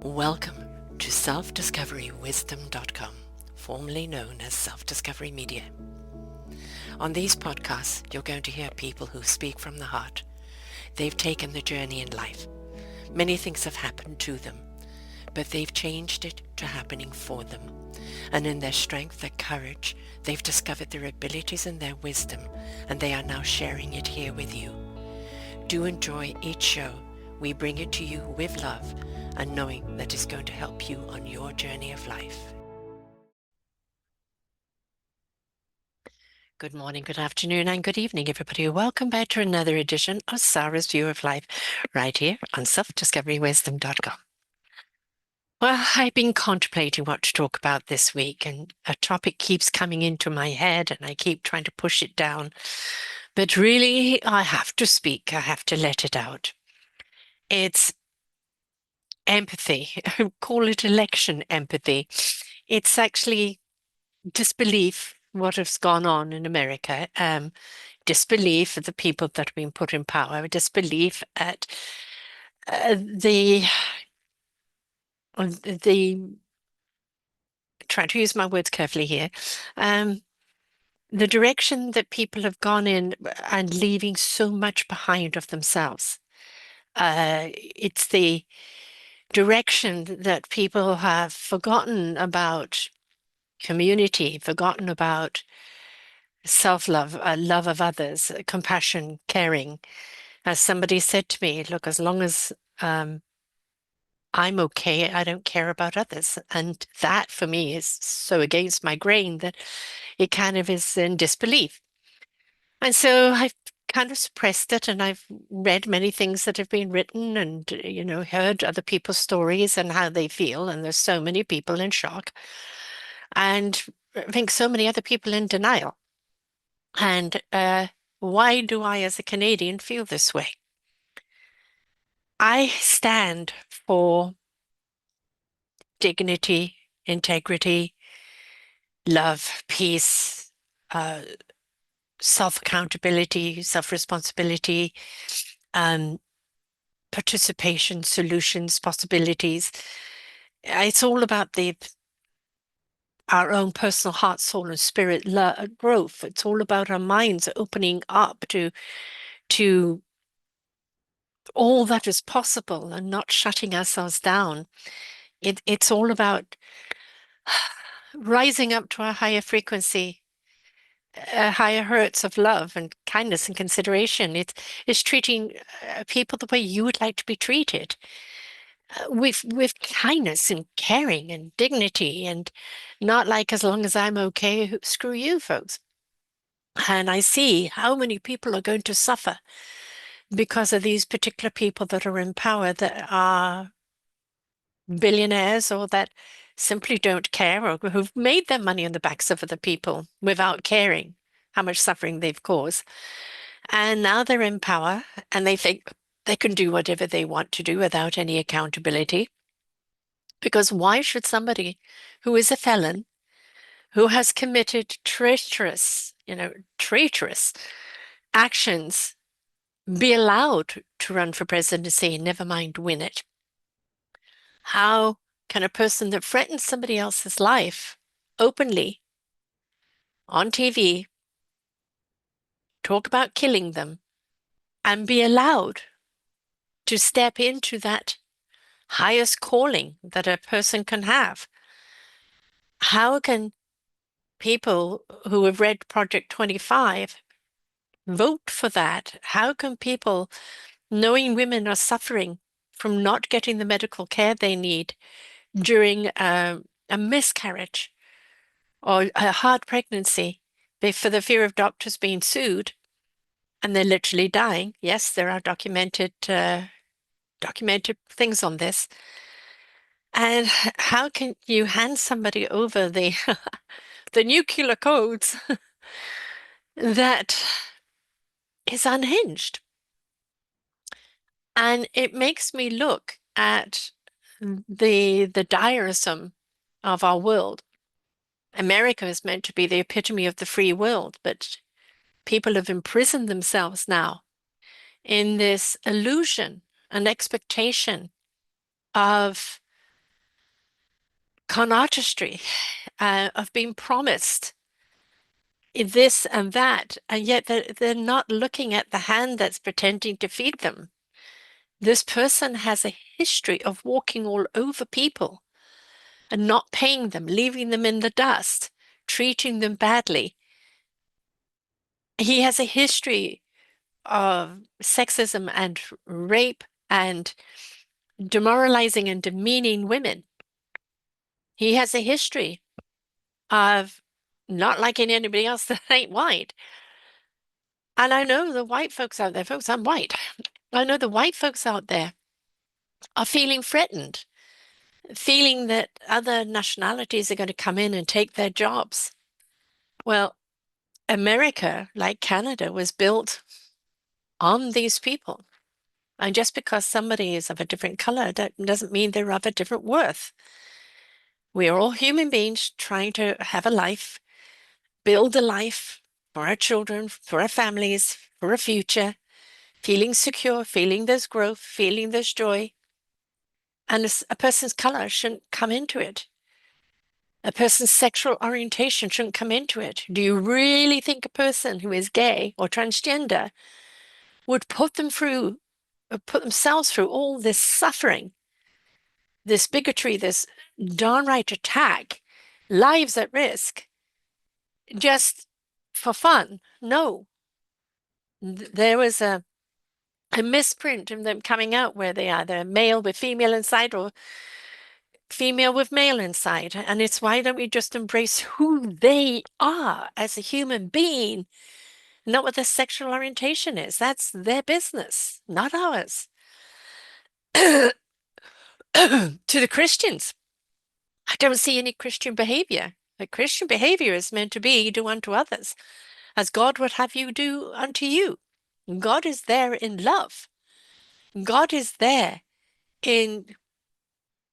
Welcome to selfdiscoverywisdom.com, formerly known as Self-Discovery Media. On these podcasts, you're going to hear people who speak from the heart. They've taken the journey in life. Many things have happened to them, but they've changed it to happening for them. And in their strength, their courage, they've discovered their abilities and their wisdom, and they are now sharing it here with you. Do enjoy each show. We bring it to you with love and knowing that it's going to help you on your journey of life. Good morning, good afternoon, and good evening, everybody. Welcome back to another edition of Sarah's View of Life, right here on selfdiscoverywisdom.com. Well, I've been contemplating what to talk about this week, and a topic keeps coming into my head, and I keep trying to push it down. But really, I have to speak. I have to let it out. It's empathy. Call it election empathy. It's actually disbelief what has gone on in America, disbelief of the people that have been put in power, disbelief at the trying to use my words carefully here, the direction that people have gone in and leaving so much behind of themselves. It's the direction that people have forgotten about community, forgotten about self-love, love of others, compassion, caring. As somebody said to me, look, as long as I'm okay, I don't care about others. And that for me is so against my grain that it kind of is in disbelief. And so I've kind of suppressed it, and I've read many things that have been written and, heard other people's stories and how they feel. And there's so many people in shock. And I think so many other people in denial. And why do I, as a Canadian, feel this way? I stand for dignity, integrity, love, peace, self-accountability, self-responsibility, participation, solutions, possibilities. It's all about our own personal heart, soul, and spirit growth. It's all about our minds opening up to all that is possible and not shutting ourselves down. It's all about rising up to a higher frequency, higher hertz of love and kindness and consideration. It's treating people the way you would like to be treated, with kindness and caring and dignity, and not like, as long as I'm okay, screw you, folks. And I see how many people are going to suffer because of these particular people that are in power, that are billionaires or that simply don't care, or who've made their money on the backs of other people without caring how much suffering they've caused. And now they're in power and they think they can do whatever they want to do without any accountability. Because why should somebody who is a felon, who has committed traitorous actions, be allowed to run for presidency, never mind win it? How can a person that threatens somebody else's life openly on TV talk about killing them and be allowed to step into that highest calling that a person can have? How can people who have read Project 25 vote for that? How can people, knowing women are suffering from not getting the medical care they need during a miscarriage or a hard pregnancy, for the fear of doctors being sued, and they're literally dying? Yes, there are documented things on this. And how can you hand somebody over the the nuclear codes that is unhinged? And it makes me look at the diarism of our world. America is meant to be the epitome of the free world, but people have imprisoned themselves now in this illusion and expectation of con artistry of being promised this and that, and yet they're not looking at the hand that's pretending to feed them. This person has a history of walking all over people and not paying them, leaving them in the dust, treating them badly. He has a history of sexism and rape and demoralizing and demeaning women. He has a history of not liking anybody else that ain't white. And I know the white folks out there, folks, I'm white. I know the white folks out there are feeling threatened, feeling that other nationalities are going to come in and take their jobs. Well, America, like Canada, was built on these people. And just because somebody is of a different color, that doesn't mean they're of a different worth. We are all human beings trying to have a life, build a life for our children, for our families, for a future, feeling secure, feeling there's growth, feeling there's joy. And a person's color shouldn't come into it. A person's sexual orientation shouldn't come into it. Do you really think a person who is gay or transgender would put themselves through all this suffering, this bigotry, this downright attack, lives at risk, just for fun? No. There was a misprint of them coming out where they are either male with female inside or female with male inside. And it's why don't we just embrace who they are as a human being, not what their sexual orientation is? That's their business, not ours. To the Christians, I don't see any Christian behavior. The Christian behavior is meant to be do unto others as God would have you do unto you. God is there in love. God is there in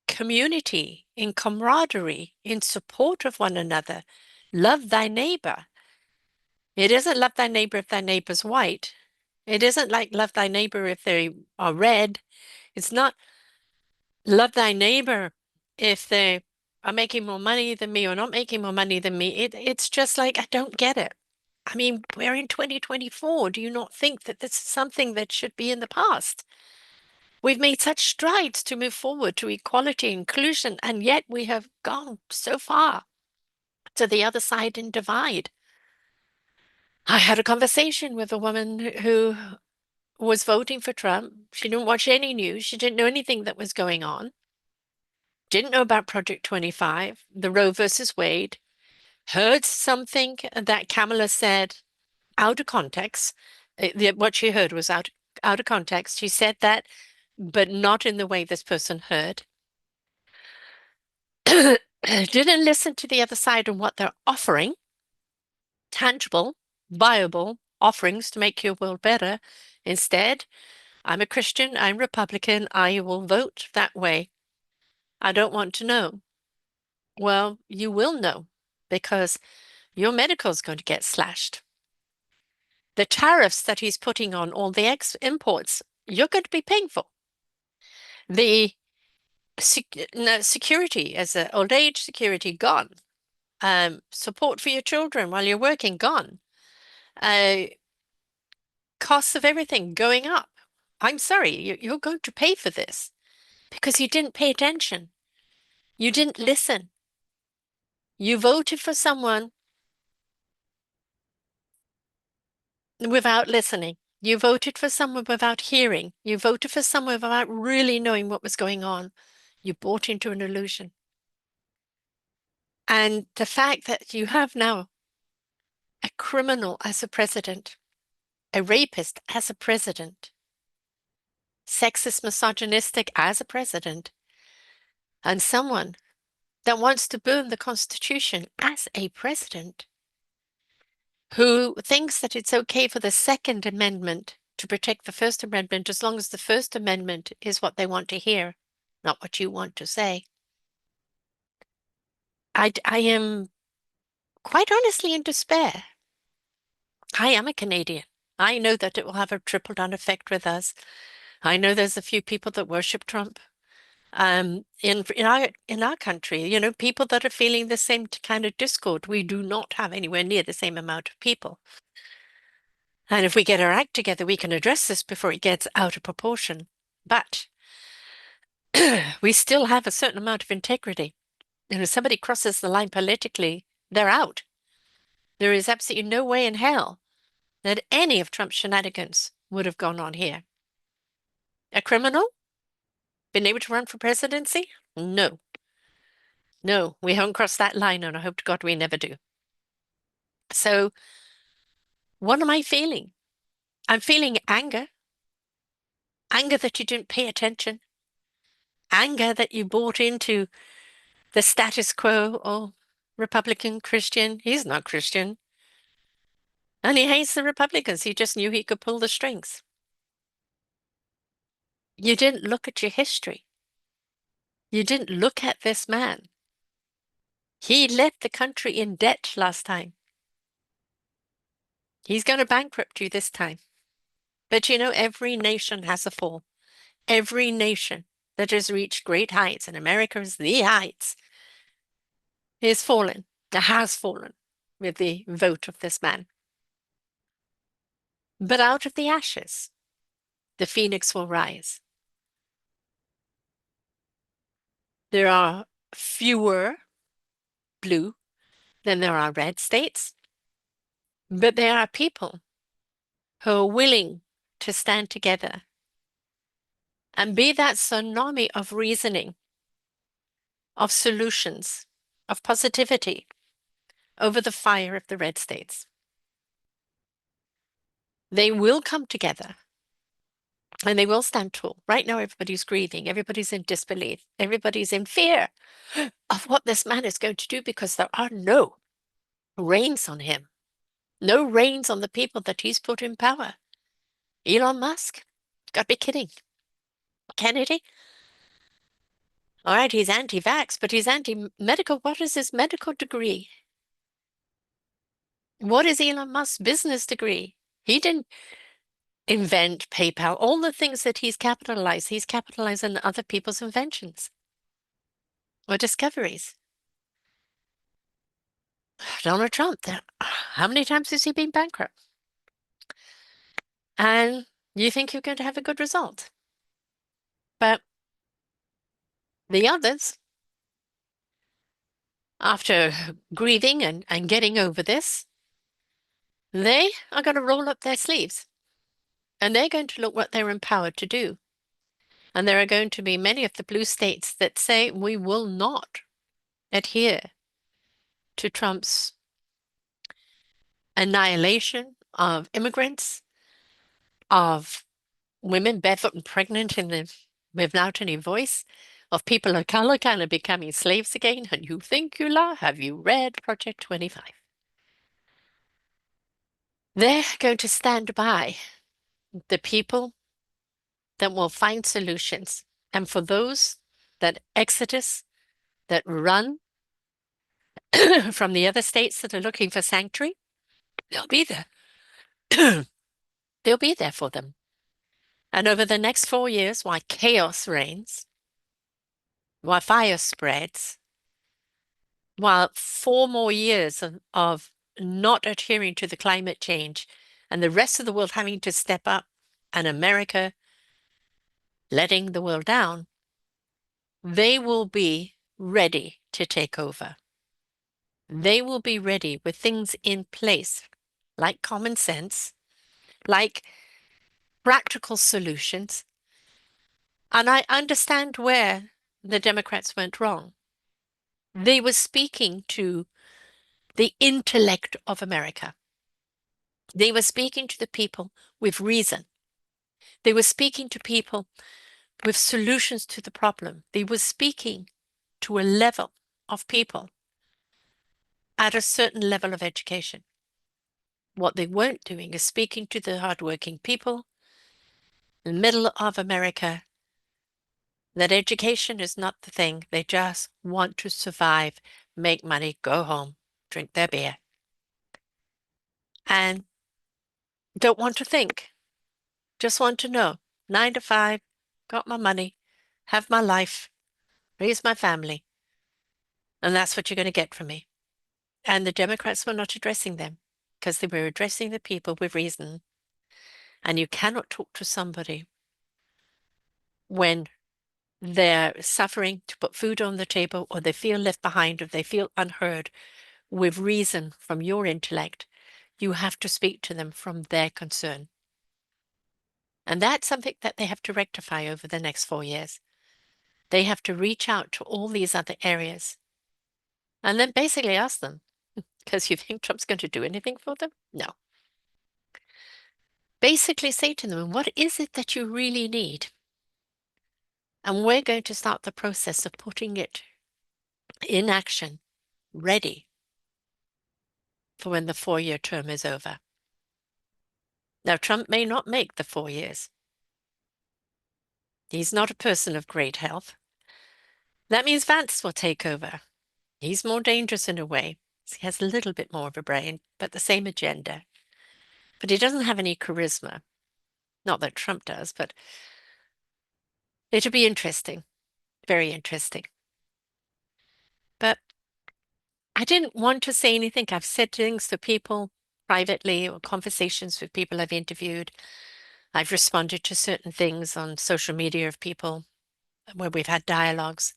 community, in camaraderie, in support of one another. Love thy neighbor. It isn't love thy neighbor if thy neighbor's white. It isn't like love thy neighbor if they are red. It's not love thy neighbor if they are making more money than me or not making more money than me. It's just like, I don't get it. I mean, we're in 2024. Do you not think that this is something that should be in the past? We've made such strides to move forward to equality, inclusion, and yet we have gone so far to the other side and divide. I had a conversation with a woman who was voting for Trump. She didn't watch any news. She didn't know anything that was going on. Didn't know about Project 25, the Roe versus Wade. Heard something that Kamala said out of context. What she heard was out of context. She said that, but not in the way this person heard. Didn't listen to the other side and what they're offering, tangible, viable offerings to make your world better. Instead, I'm a Christian, I'm Republican, I will vote that way. I don't want to know. Well, you will know because your medical is going to get slashed. The tariffs that he's putting on all the imports, you're going to be paying for. The security as an old age security gone. Support for your children while you're working gone. Costs of everything going up. I'm sorry, you're going to pay for this because you didn't pay attention. You didn't listen. You voted for someone without listening. You voted for someone without hearing. You voted for someone without really knowing what was going on. You bought into an illusion. And the fact that you have now a criminal as a president, a rapist as a president, sexist, misogynistic as a president, and someone that wants to burn the Constitution as a president, who thinks that it's okay for the Second Amendment to protect the First Amendment as long as the First Amendment is what they want to hear, not what you want to say. I am quite honestly in despair. I am a Canadian. I know that it will have a trickle-down effect with us. I know there's a few people that worship Trump. In our country, people that are feeling the same kind of discord, we do not have anywhere near the same amount of people. And if we get our act together, we can address this before it gets out of proportion. But we still have a certain amount of integrity. And if somebody crosses the line politically, they're out. There is absolutely no way in hell that any of Trump's shenanigans would have gone on here. A criminal? Been able to run for presidency? No. No, we haven't crossed that line, and I hope to God we never do. So, what am I feeling? I'm feeling anger. Anger that you didn't pay attention. Anger that you bought into the status quo. Oh, Republican, Christian. He's not Christian. And he hates the Republicans. He just knew he could pull the strings. You didn't look at your history. You didn't look at this man. He left the country in debt last time. He's going to bankrupt you this time. But every nation has a fall. Every nation that has reached great heights, and America's the heights, is fallen, has fallen with the vote of this man. But out of the ashes, the phoenix will rise. There are fewer blue than there are red states, but there are people who are willing to stand together and be that tsunami of reasoning, of solutions, of positivity over the fire of the red states. They will come together and they will stand tall. Right now, everybody's grieving. Everybody's in disbelief. Everybody's in fear of what this man is going to do because there are no reins on him, no reins on the people that he's put in power. Elon Musk, gotta be kidding. Kennedy, all right, he's anti-vax, but he's anti-medical. What is his medical degree? What is Elon Musk's business degree? He didn't invent PayPal. All the things that he's capitalized on other people's inventions or discoveries. Donald Trump, how many times has he been bankrupt? And you think you're going to have a good result. But the others, after grieving and getting over this, they are going to roll up their sleeves and they're going to look what they're empowered to do. And there are going to be many of the blue states that say we will not adhere to Trump's annihilation of immigrants, of women barefoot and pregnant without any voice, of people of color kind of becoming slaves again. And you think you lie? Have you read Project 25? They're going to stand by the people that will find solutions. And for those that exodus, that run from the other states that are looking for sanctuary, they'll be there. They'll be there for them. And over the next 4 years, while chaos reigns, while fire spreads, while 4 more years of not adhering to the climate change and the rest of the world having to step up and America letting the world down, they will be ready to take over. They will be ready with things in place like common sense, like practical solutions. And I understand where the Democrats went wrong. They were speaking to the intellect of America. They were speaking to the people with reason. They were speaking to people with solutions to the problem. They were speaking to a level of people at a certain level of education. What they weren't doing is speaking to the hardworking people in the middle of America, that education is not the thing. They just want to survive, make money, go home, drink their beer, and don't want to think. Just want to know, 9 to 5, got my money, have my life, raise my family, and that's what you're going to get from me. And the Democrats were not addressing them because they were addressing the people with reason. And you cannot talk to somebody when they're suffering to put food on the table, or they feel left behind, or they feel unheard with reason from your intellect. You have to speak to them from their concern. And that's something that they have to rectify over the next 4 years. They have to reach out to all these other areas and then basically ask them, because you think Trump's going to do anything for them? No. Basically say to them, what is it that you really need? And we're going to start the process of putting it in action, ready for when the 4-year term is over. Now, Trump may not make the 4 years. He's not a person of great health. That means Vance will take over. He's more dangerous in a way. He has a little bit more of a brain, but the same agenda. But he doesn't have any charisma. Not that Trump does, but it'll be interesting. Very interesting. But I didn't want to say anything. I've said things to people privately, or conversations with people I've interviewed. I've responded to certain things on social media of people where we've had dialogues.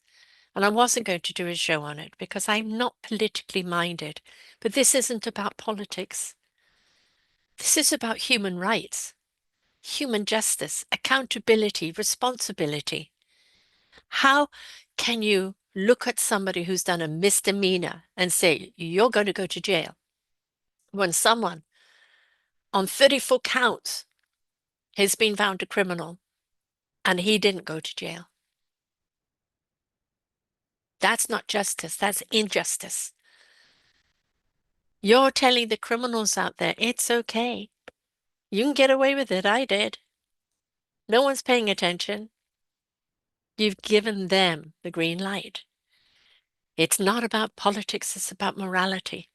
And I wasn't going to do a show on it because I'm not politically minded. But this isn't about politics. This is about human rights, human justice, accountability, responsibility. How can you look at somebody who's done a misdemeanor and say, you're going to go to jail, when someone on 34 counts has been found a criminal and he didn't go to jail? That's not justice, that's injustice. You're telling the criminals out there, it's okay. You can get away with it. I did. No one's paying attention. You've given them the green light. It's not about politics, it's about morality.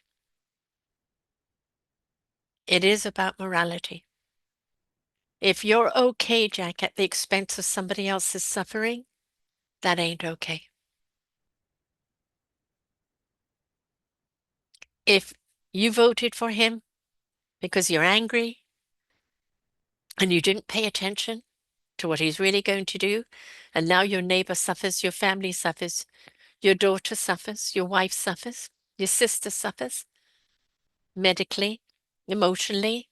It is about morality. If you're okay, Jack, at the expense of somebody else's suffering, that ain't okay. If you voted for him because you're angry and you didn't pay attention to what he's really going to do, and now your neighbor suffers, your family suffers, your daughter suffers, your wife suffers, your sister suffers, medically, emotionally,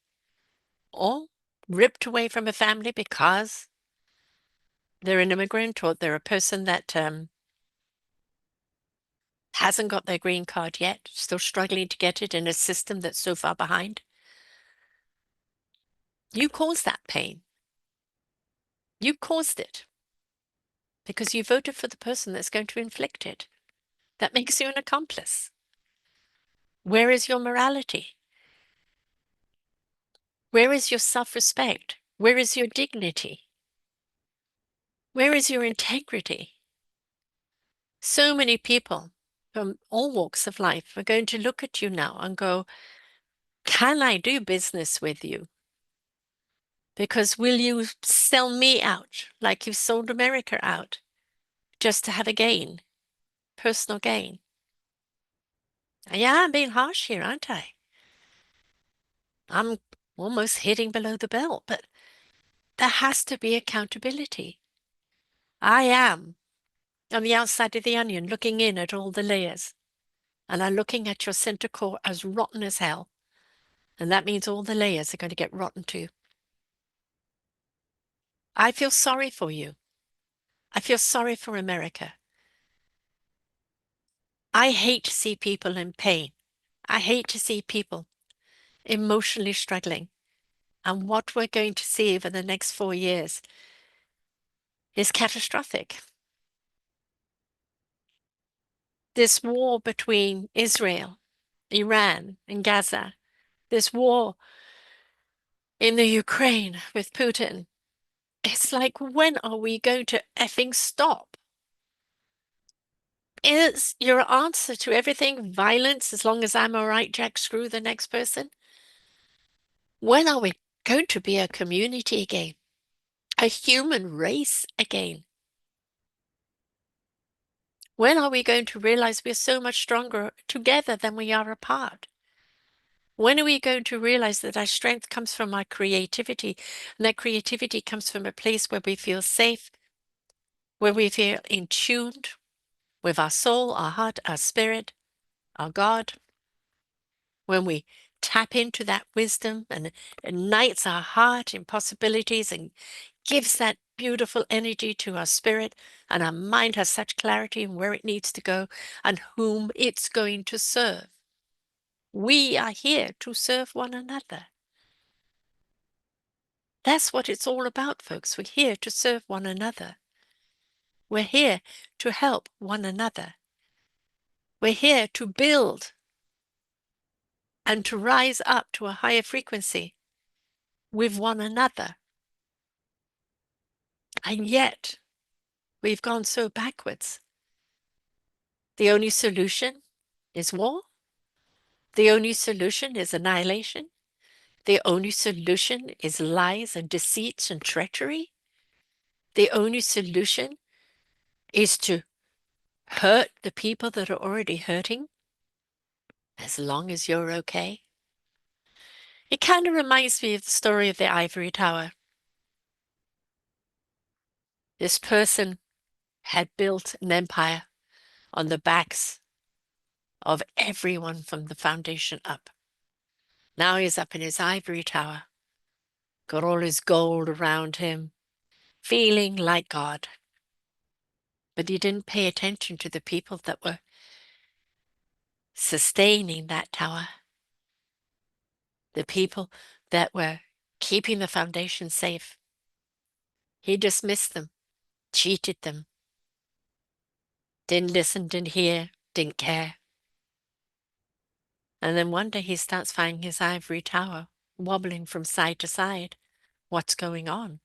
or ripped away from a family because they're an immigrant or they're a person that hasn't got their green card yet, still struggling to get it in a system that's so far behind. You caused that pain. You caused it because you voted for the person that's going to inflict it. That makes you an accomplice. Where is your morality? Where is your self-respect? Where is your dignity? Where is your integrity? So many people from all walks of life are going to look at you now and go, can I do business with you? Because will you sell me out like you sold America out just to have a gain, personal gain? Yeah, I'm being harsh here, aren't I? I'm almost hitting below the belt, but there has to be accountability. I am on the outside of the onion looking in at all the layers, and I'm looking at your center core as rotten as hell. And that means all the layers are going to get rotten too. I feel sorry for you. I feel sorry for America. I hate to see people in pain. I hate to see people emotionally struggling. And what we're going to see over the next 4 years is catastrophic. This war between Israel, Iran, and Gaza, this war in the Ukraine with Putin, it's like, when are we going to effing stop? Is your answer to everything violence? As long as I'm all right, Jack, screw the next person? When are we going to be a community again? A human race again? When are we going to realize we're so much stronger together than we are apart? When are we going to realize that our strength comes from our creativity, and that creativity comes from a place where we feel safe, where we feel in tune with our soul, our heart, our spirit, our God? When we tap into that wisdom and ignites our heart in possibilities and gives that beautiful energy to our spirit, and our mind has such clarity in where it needs to go and whom it's going to serve. We are here to serve one another. That's what it's all about, folks. We're here to serve one another. We're here to help one another. We're here to build and to rise up to a higher frequency with one another. And yet, we've gone so backwards. The only solution is war. The only solution is annihilation. The only solution is lies and deceits and treachery. The only solution is to hurt the people that are already hurting, as long as you're okay. It kind of reminds me of the story of the ivory tower. This person had built an empire on the backs of everyone from the foundation up. Now he's up in his ivory tower, got all his gold around him, feeling like God. But he didn't pay attention to the people that were sustaining that tower, the people that were keeping the foundation safe. He dismissed them, cheated them, didn't listen, didn't hear, didn't care. And then one day he starts finding his ivory tower wobbling from side to side. What's going on?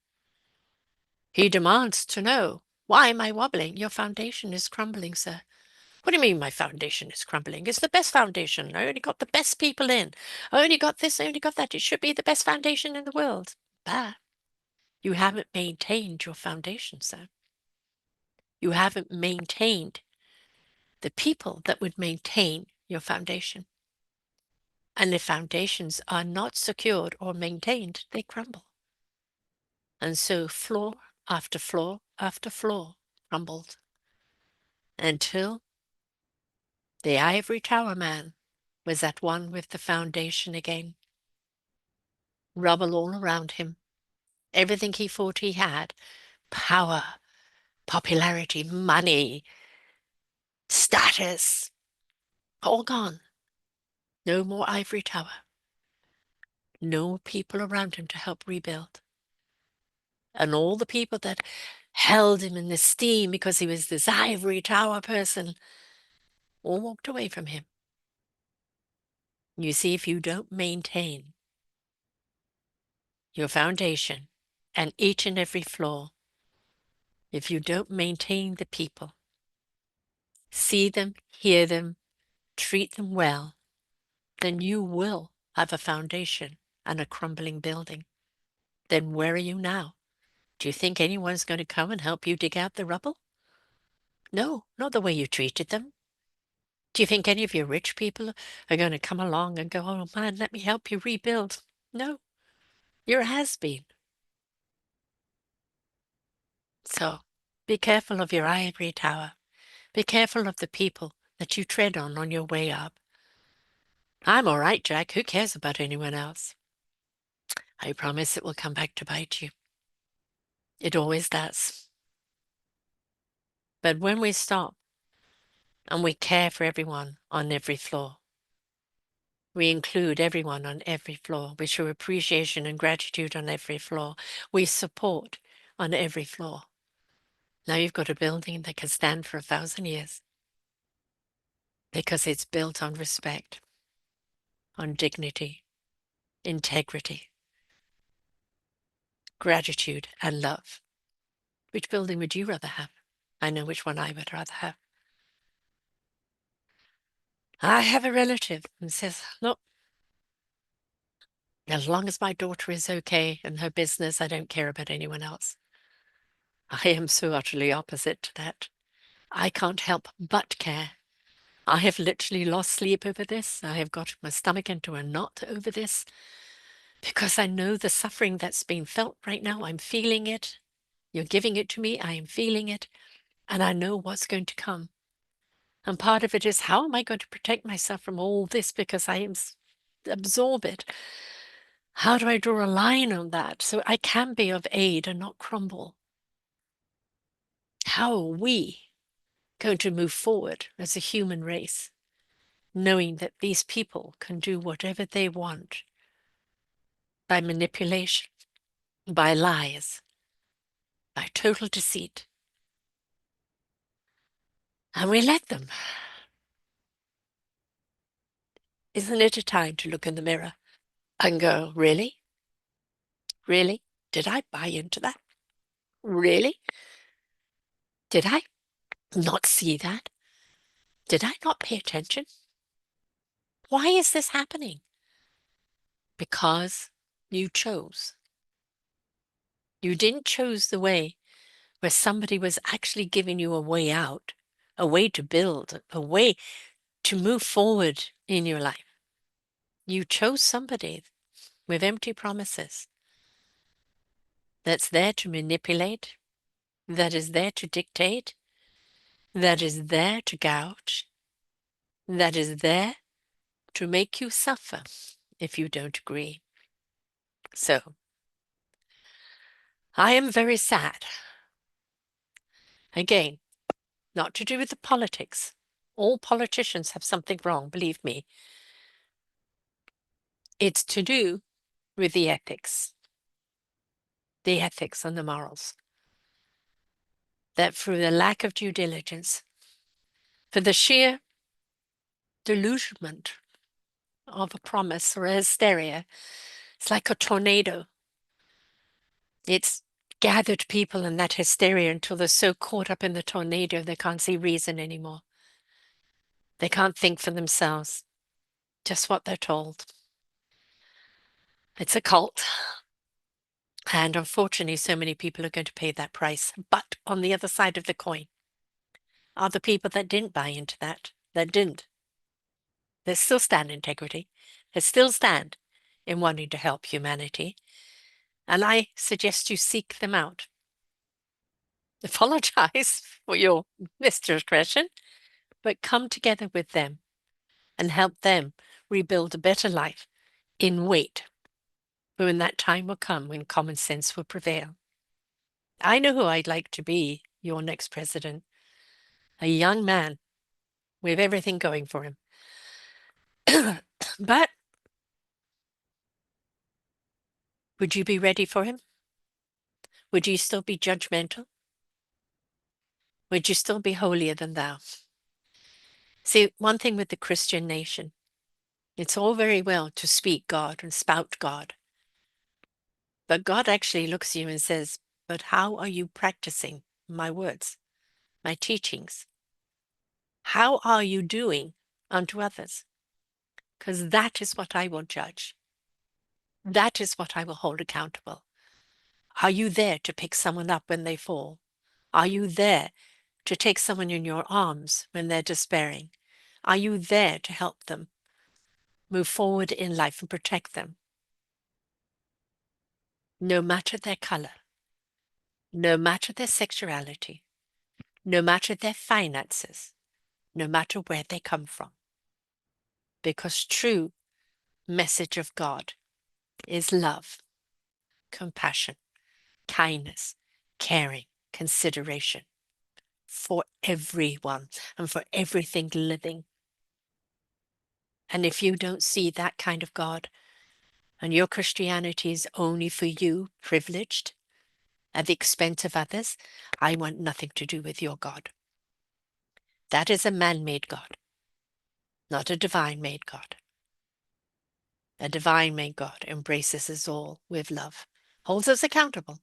He demands to know, why am I wobbling? Your foundation is crumbling, sir. What do you mean my foundation is crumbling? It's the best foundation. I only got the best people in. I only got this, I only got that. It should be the best foundation in the world. But you haven't maintained your foundation, sir. You haven't maintained the people that would maintain your foundation. And if foundations are not secured or maintained, they crumble. And so floor after floor after floor crumbled until the ivory tower man was at one with the foundation again. Rubble all around him. Everything he thought he had, power, popularity, money, status, all gone. No more ivory tower. No people around him to help rebuild. And all the people that held him in esteem because he was this ivory tower person all walked away from him. You see, if you don't maintain your foundation and each and every floor, if you don't maintain the people, see them, hear them, treat them well, then you will have a foundation and a crumbling building. Then where are you now? Do you think anyone's going to come and help you dig out the rubble? No, not the way you treated them. Do you think any of your rich people are going to come along and go, oh man, let me help you rebuild? No, you're a has-been. So be careful of your ivory tower. Be careful of the people that you tread on your way up. I'm all right, Jack. Who cares about anyone else? I promise it will come back to bite you. It always does. But when we stop and we care for everyone on every floor, we include everyone on every floor. We show appreciation and gratitude on every floor. We support on every floor. Now you've got a building that can stand for 1,000 years because it's built on respect, on dignity, integrity, gratitude, and love. Which building would you rather have? I know which one I would rather have. I have a relative who says, look, as long as my daughter is okay in her business, I don't care about anyone else. I am so utterly opposite to that. I can't help but care. I have literally lost sleep over this. I have got my stomach into a knot over this because I know the suffering that's being felt right now. I'm feeling it. You're giving it to me. I am feeling it. And I know what's going to come. And part of it is, how am I going to protect myself from all this because I am absorb it? How do I draw a line on that so I can be of aid and not crumble? How are we going to move forward as a human race, knowing that these people can do whatever they want by manipulation, by lies, by total deceit? And we let them. Isn't it a time to look in the mirror and go, really? Really? Did I buy into that? Really? Did I not see that? Did I not pay attention? Why is this happening? Because you chose. You didn't choose the way where somebody was actually giving you a way out, a way to build, a way to move forward in your life. You chose somebody with empty promises that's there to manipulate, that is there to dictate, that is there to gouge, that is there to make you suffer if you don't agree. So, I am very sad. Again, not to do with the politics. All politicians have something wrong, believe me. It's to do with the ethics and the morals. That through the lack of due diligence, for the sheer delusionment of a promise or a hysteria, it's like a tornado. It's gathered people in that hysteria until they're so caught up in the tornado they can't see reason anymore. They can't think for themselves, just what they're told. It's a cult. And unfortunately, so many people are going to pay that price. But on the other side of the coin are the people that didn't buy into that didn't. That still stand in integrity, that still stand in wanting to help humanity. And I suggest you seek them out. Apologize for your misdiscretion, but come together with them and help them rebuild a better life in wait for when that time will come when common sense will prevail. I know who I'd like to be your next president, a young man with everything going for him. But would you be ready for him? Would you still be judgmental? Would you still be holier than thou? See, one thing with the Christian nation, it's all very well to speak God and spout God. But God actually looks at you and says, but how are you practicing my words, my teachings? How are you doing unto others? Because that is what I will judge. That is what I will hold accountable. Are you there to pick someone up when they fall? Are you there to take someone in your arms when they're despairing? Are you there to help them move forward in life and protect them? No matter their color, no matter their sexuality, no matter their finances, no matter where they come from. Because true message of God is love, compassion, kindness, caring, consideration for everyone and for everything living. And if you don't see that kind of God, and your Christianity is only for you, privileged, at the expense of others, I want nothing to do with your God. That is a man-made God, not a divine-made God. A divine-made God embraces us all with love, holds us accountable,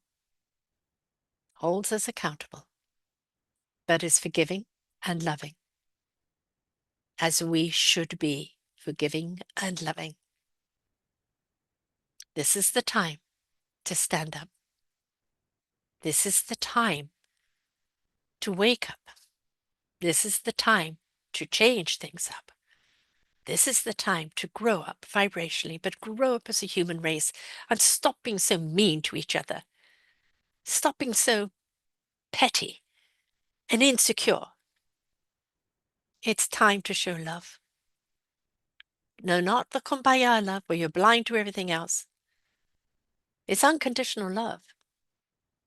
but is forgiving and loving, as we should be forgiving and loving. This is the time to stand up. This is the time to wake up This is the time to change things up. This is the time to grow up vibrationally, but grow up as a human race and stop being so mean to each other. Stop being so petty and insecure. It's time to show love. No, not the kumbaya love where you're blind to everything else. It's unconditional love.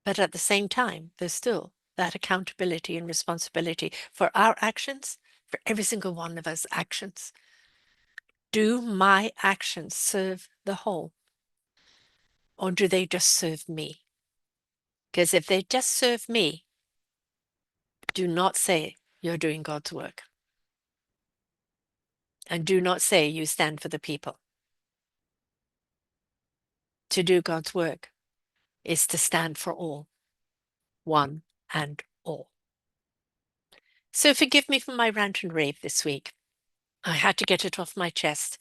But at the same time, there's still that accountability and responsibility for our actions, for every single one of us actions. Do my actions serve the whole? Or do they just serve me? Because if they just serve me, do not say you're doing God's work. And do not say you stand for the people. To do God's work is to stand for all, one and all. So forgive me for my rant and rave this week. I had to get it off my chest.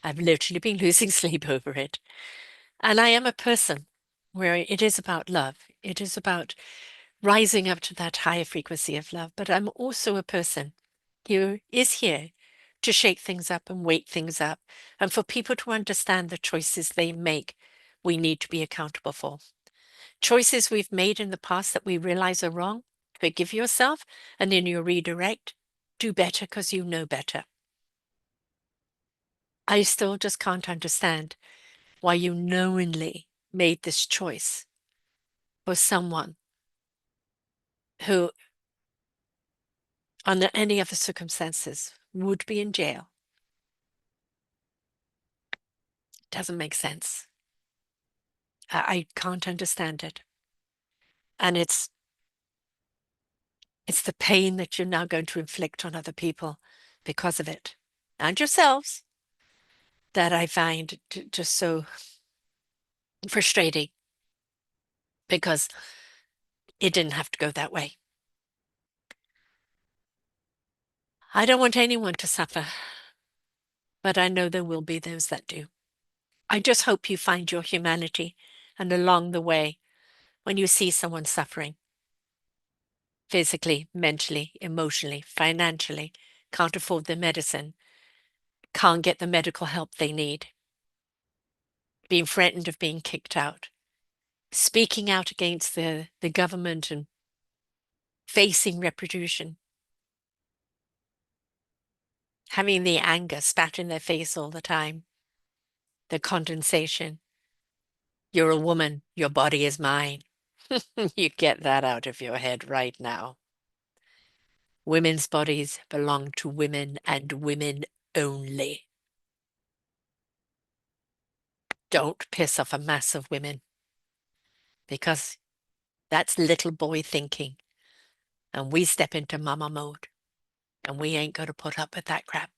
I've literally been losing sleep over it. And I am a person where it is about love. It is about rising up to that higher frequency of love. But I'm also a person who is here to shake things up and wake things up. And for people to understand the choices they make, we need to be accountable for. Choices we've made in the past that we realize are wrong, forgive yourself, and in your redirect, do better because you know better. I still just can't understand why you knowingly made this choice for someone who, under any other circumstances, would be in jail. It doesn't make sense. I can't understand it. And it's the pain that you're now going to inflict on other people because of it, and yourselves, that I find just so frustrating, because it didn't have to go that way. I don't want anyone to suffer, but I know there will be those that do. I just hope you find your humanity, and along the way, when you see someone suffering, physically, mentally, emotionally, financially, can't afford their medicine, can't get the medical help they need, being threatened of being kicked out, speaking out against the government and facing retribution, having the anger spat in their face all the time, the condensation. You're a woman, your body is mine. You get that out of your head right now. Women's bodies belong to women and women only. Don't piss off a mass of women, because that's little boy thinking. And we step into mama mode, and we ain't going to put up with that crap.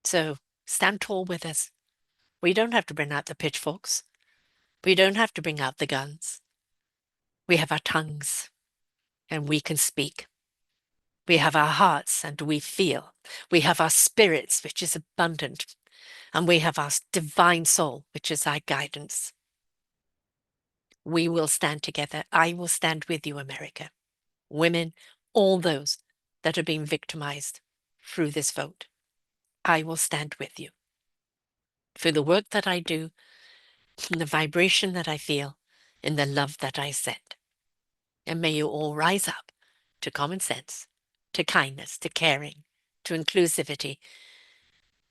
So stand tall with us. We don't have to bring out the pitchforks. We don't have to bring out the guns. We have our tongues, and we can speak. We have our hearts, and we feel. We have our spirits, which is abundant. And we have our divine soul, which is our guidance. We will stand together. I will stand with you, America. Women, all those that are being victimized through this vote. I will stand with you. For the work that I do, in the vibration that I feel, in the love that I send. And may you all rise up to common sense, to kindness, to caring, to inclusivity.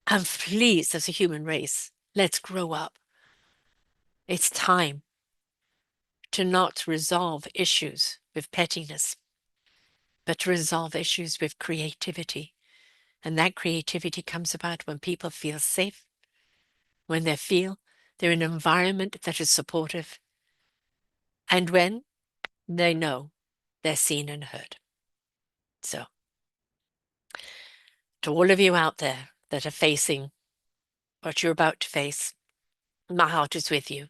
And please, as a human race, let's grow up. It's time to not resolve issues with pettiness, but to resolve issues with creativity. And that creativity comes about when people feel safe, when they feel they're in an environment that is supportive, and when they know they're seen and heard. So, to all of you out there that are facing what you're about to face, my heart is with you.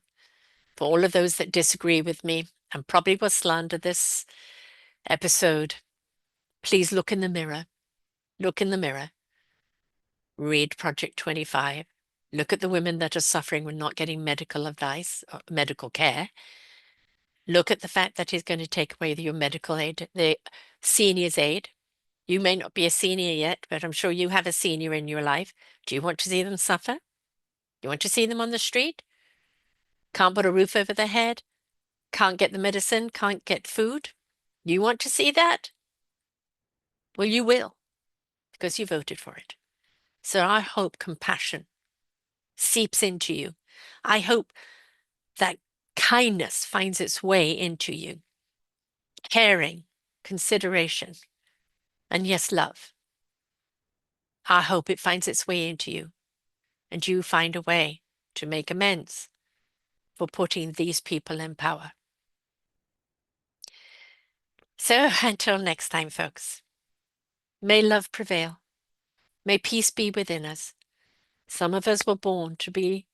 For all of those that disagree with me and probably will slander this episode, please look in the mirror. Look in the mirror. Read Project 25. Look at the women that are suffering with not getting medical advice or medical care. Look at the fact that he's going to take away your medical aid, the senior's aid. You may not be a senior yet, but I'm sure you have a senior in your life. Do you want to see them suffer? You want to see them on the street? Can't put a roof over their head? Can't get the medicine? Can't get food? You want to see that? Well, you will, because you voted for it. So I hope compassion seeps into you. I hope that kindness finds its way into you. Caring, consideration, and yes, love. I hope it finds its way into you and you find a way to make amends for putting these people in power. So until next time, folks, may love prevail. May peace be within us. Some of us were born to be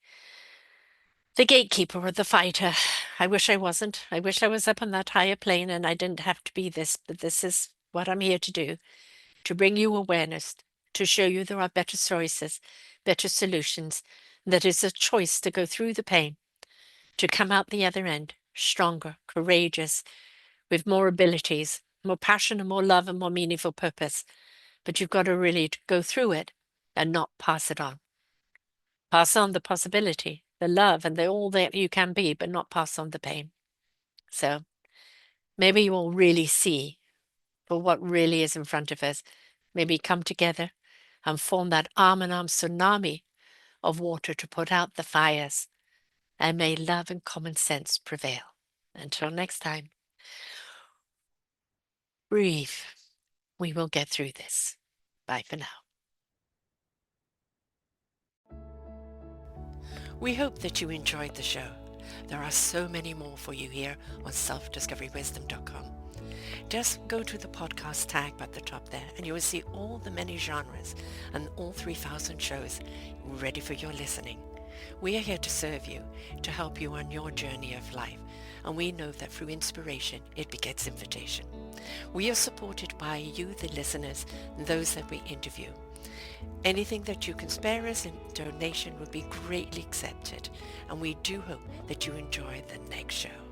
the gatekeeper or the fighter. I wish I wasn't. I wish I was up on that higher plane and I didn't have to be this, but this is what I'm here to do, to bring you awareness, to show you there are better choices, better solutions, that it's a choice to go through the pain, to come out the other end stronger, courageous, with more abilities, more passion and more love and more meaningful purpose. But you've got to really go through it and not pass it on. Pass on the possibility, the love, and the all that you can be, but not pass on the pain. So maybe you will really see for what really is in front of us. Maybe come together and form that arm in arm tsunami of water to put out the fires. And may love and common sense prevail. Until next time, breathe. We will get through this. Bye for now. We hope that you enjoyed the show. There are so many more for you here on selfdiscoverywisdom.com. Just go to the podcast tag at the top there and you will see all the many genres and all 3,000 shows ready for your listening. We are here to serve you, to help you on your journey of life, and we know that through inspiration it begets invitation. We are supported by you, the listeners, and those that we interview. Anything that you can spare us in donation would be greatly accepted, and we do hope that you enjoy the next show.